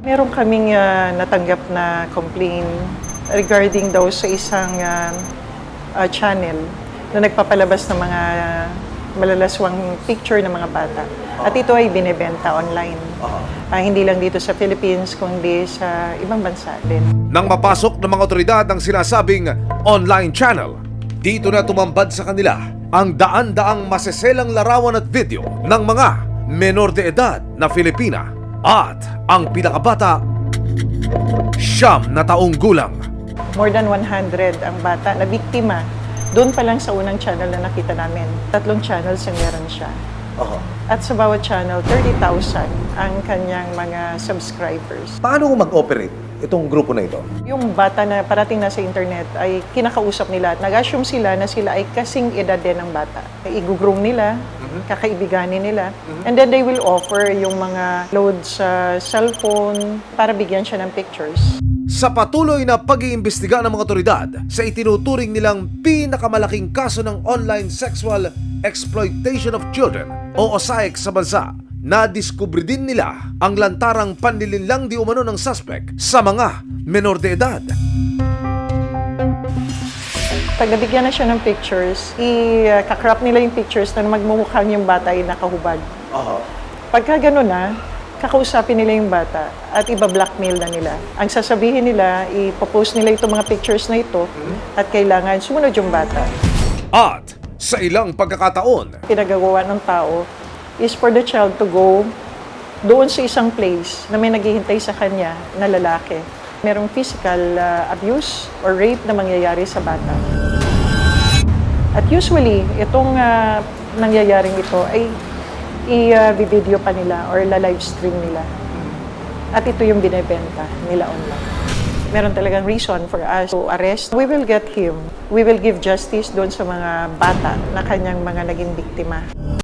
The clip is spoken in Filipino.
Meron kaming natanggap na complaint regarding daw sa isang channel na nagpapalabas ng mga malalaswang picture ng mga bata. At ito ay binebenta online. Hindi lang dito sa Philippines, kundi sa ibang bansa din. Nang mapasok ng mga otoridad ang sinasabing online channel, dito na tumambad sa kanila ang daan-daang maseselang larawan at video ng mga menor de edad na Filipina at ang pinakabata, 9 na taong gulang. More than 100 ang bata na biktima. Doon pa lang sa unang channel na nakita namin. 3 channels ang meron siya. At sa bawat channel, 30,000 ang kanyang mga subscribers. Paano mag-operate itong grupo na ito? Yung bata na parating na sa internet ay kinakausap nila at nag-assume sila na sila ay kasing edad din ng bata. I-groom nila, kakaibiganin nila, and then they will offer yung mga load sa cellphone para bigyan siya ng pictures. Sa patuloy na pag-iimbestiga ng mga otoridad sa itinuturing nilang pinakamalaking kaso ng online sexual exploitation of children o OSAIC sa bansa, nadiskubre din nila ang lantarang panlilinlang di umano ng suspect sa mga menor de edad. Pag nabigyan na siya ng pictures, i-crop nila yung pictures na magmumukhang yung bata ay nakahubad. Pagka gano'n na, kakausapin nila yung bata at iba-blackmail na nila. Ang sasabihin nila, ipopost nila itong mga pictures na ito at kailangan sumunod yung bata. At sa ilang pagkakataon, Pinagagawa ng tao is for the child to go doon sa isang place na may naghihintay sa kanya na lalaki. Merong physical abuse or rape na mangyayari sa bata. At usually, itong nangyayaring ito ay i-video pa nila or la-live stream nila. At ito yung binebenta nila online. Meron talagang reason for us to arrest. We will get him. We will give justice doon sa mga bata na kanyang mga naging biktima.